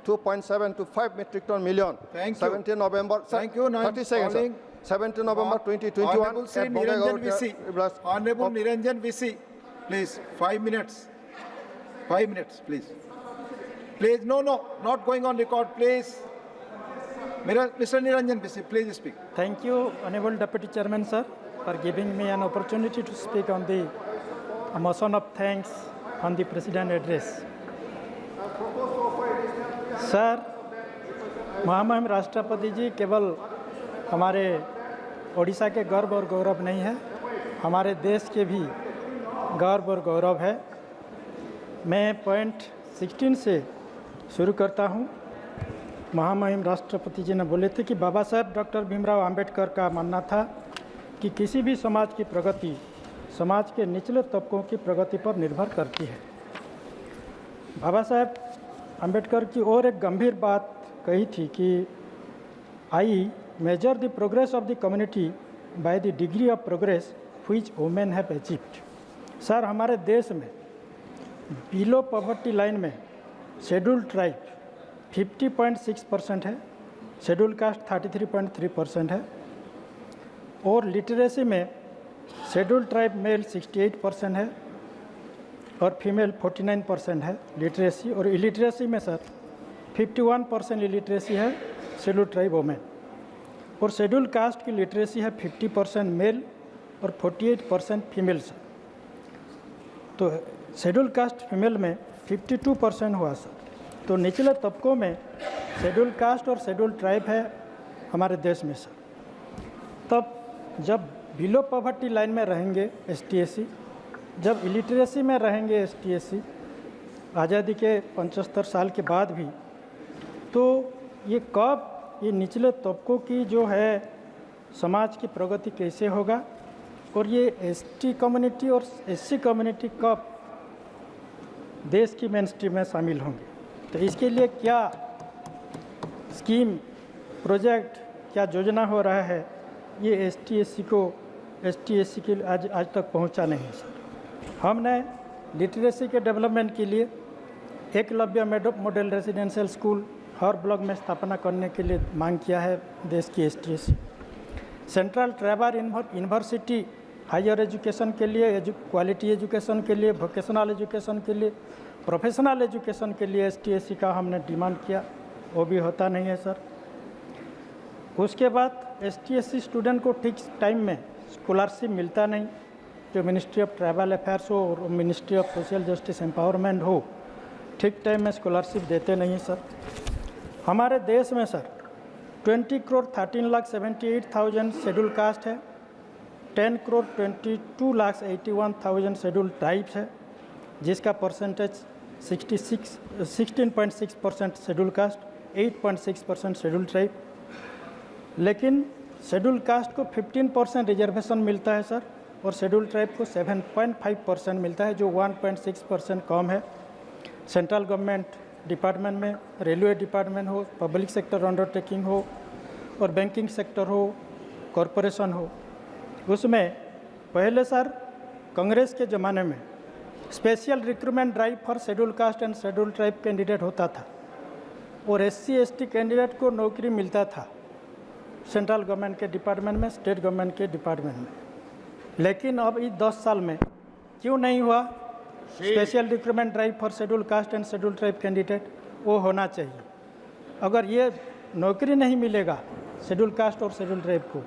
2.7 to 5 metric ton million. Thank you. 17 November. Thank you. Now 30 seconds. Sir. 17 November 2021. Honorable Sri at Bongai Niranjan Gaur, VC. Blast- Honorable Niranjan VC, please, 5 minutes. 5 minutes, please. Please, no, not going on record, please. Mr. Niranjan VC, please speak. Thank you, Honorable Deputy Chairman, sir, for giving me an opportunity to speak on the motion of thanks on the President address. Sir, महामहिम राष्ट्रपति जी केवल हमारे ओडिशा के गर्व और गौरव नहीं है, हमारे देश के भी गर्व और गौरव है। मैं पॉइंट 16 से शुरू करता हूँ। महामहिम राष्ट्रपति जी ने बोले थे कि बाबा साहब डॉक्टर भीमराव अंबेडकर का मानना था कि किसी भी समाज की प्रगति समाज के निचले तबकों की प्रगति पर निर्भर करती है। बाबा साहब अंबेडकर की और एक गंभीर बात कही थी कि I measure the progress of the community by the degree of progress which women have achieved. Sir, हमारे देश में बिलो पॉवर्टी लाइन में शेड्यूल ट्राइब 50.6% है, शेड्यूल कास्ट 33.3% है और लिटरेसी में शेड्यूल ट्राइब मेल 68% है और फीमेल 49% है लिटरेसी। और इलिटरेसी में सर 51% इलिटरेसी है शेड्यूल ट्राइब वोमेन और शेड्यूल कास्ट की लिटरेसी है 50% मेल और 48% फीमेल सर। तो शेड्यूल कास्ट फीमेल में 52% हुआ सर। तो निचले तबकों में शेड्यूल कास्ट और शेड्यूल ट्राइब है हमारे देश में सर। तब जब बिलो पॉवर्टी लाइन में रहेंगे ST/SC, जब इलिटरेसी में रहेंगे ST/SC आज़ादी के 75 साल के बाद भी, तो ये कब ये निचले तबकों की जो है समाज की प्रगति कैसे होगा और ये ST कम्युनिटी और SC कम्युनिटी कब देश की मेन स्ट्रीम में शामिल होंगे। तो इसके लिए क्या स्कीम, प्रोजेक्ट, क्या योजना हो रहा है, ये ST/SC के आज तक पहुंचा नहीं सर। हमने लिटरेसी के डेवलपमेंट के लिए एकलव्य मॉडल रेजिडेंशियल स्कूल हर ब्लॉक में स्थापना करने के लिए मांग किया है देश की ST/SC। Central tribal university higher education के लिए, क्वालिटी एजुकेशन के लिए, वोकेशनल एजुकेशन के लिए, प्रोफेशनल एजुकेशन के लिए ST/SC का हमने डिमांड किया, वो भी होता नहीं है सर। उसके बाद ST/SC स्टूडेंट को ठीक टाइम में स्कॉलरशिप मिलता नहीं, जो मिनिस्ट्री ऑफ ट्राइबल अफेयर्स हो और ministry of social justice empowerment हो, ठीक टाइम में स्कॉलरशिप देते नहीं सर। हमारे देश में सर 20,13,78,000 शेड्यूल कास्ट है, 10,22,81,000 शेड्यूल ट्राइब्स है, जिसका percentage 16.6% schedule caste, 8.6% schedule tribe. लेकिन शेड्यूल कास्ट को 15% रिजर्वेशन मिलता है सर और शेड्यूल ट्राइब को 7.5% मिलता है, जो 1.6% कम है। सेंट्रल गवर्नमेंट डिपार्टमेंट में, रेलवे डिपार्टमेंट हो, पब्लिक सेक्टर अंडरटेकिंग हो और बैंकिंग सेक्टर हो, कॉरपोरेशन हो, उसमें पहले सर कांग्रेस के ज़माने में special recruitment drive for schedule caste and schedule tribe candidate होता था और SC/ST कैंडिडेट को नौकरी मिलता था सेंट्रल गवर्नमेंट के डिपार्टमेंट में, स्टेट गवर्नमेंट के डिपार्टमेंट में। लेकिन अब इस 10 साल में क्यों नहीं हुआ special recruitment drive for schedule caste and schedule tribe candidate? वो होना चाहिए। अगर ये नौकरी नहीं मिलेगा शेड्यूल कास्ट और शेड्यूल ट्राइब को,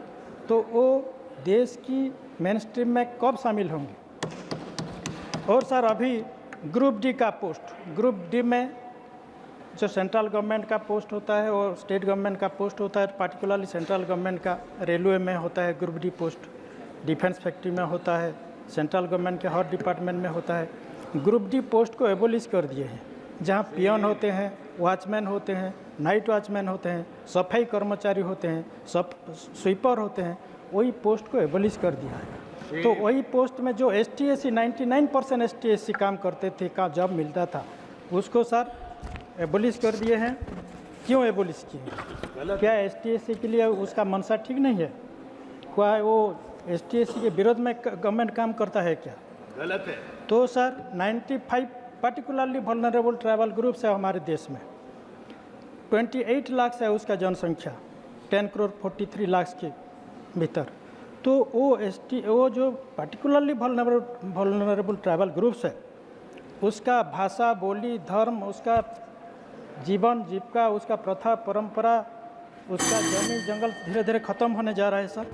तो वो देश की मेन स्ट्रीम में कब शामिल होंगे? और सर अभी ग्रुप डी का पोस्ट, ग्रुप डी में जो सेंट्रल गवर्नमेंट का पोस्ट होता है और स्टेट गवर्नमेंट का पोस्ट होता है, पार्टिकुलरली सेंट्रल गवर्नमेंट का रेलवे में होता है group D post, defence factory में होता है, सेंट्रल गवर्नमेंट के हर डिपार्टमेंट में होता है। ग्रुप डी पोस्ट को एबोलिश कर दिए हैं, जहाँ पियन होते हैं, वॉचमैन होते हैं, नाइट वॉचमैन होते हैं, सफाई कर्मचारी होते हैं, सब स्वीपर होते हैं, वही पोस्ट को एबोलिश कर दिया है। तो वही पोस्ट में जो ST/SC 99% ST/SC काम करते थे, का जॉब मिलता था, उसको सर एबोलिश कर दिए हैं। क्यों एबोलिश किए? क्या ST/SC के लिए उसका मनसा ठीक नहीं है? क्या वो ST/SC के विरोध में गवर्नमेंट काम करता है क्या? गलत है। तो sir 95 particularly vulnerable tribal groups है हमारे देश में, 28 लाख है उसका जनसंख्या, 10 करोड़ 43 लाख के भीतर। तो वो जो पर्टिकुलरली वल्नरेबल ट्राइबल ग्रुप्स है, उसका भाषा, बोली, धर्म, उसका जीवन जीविका, उसका प्रथा परंपरा, उसका जमीन जंगल धीरे धीरे खत्म होने जा रहा है सर।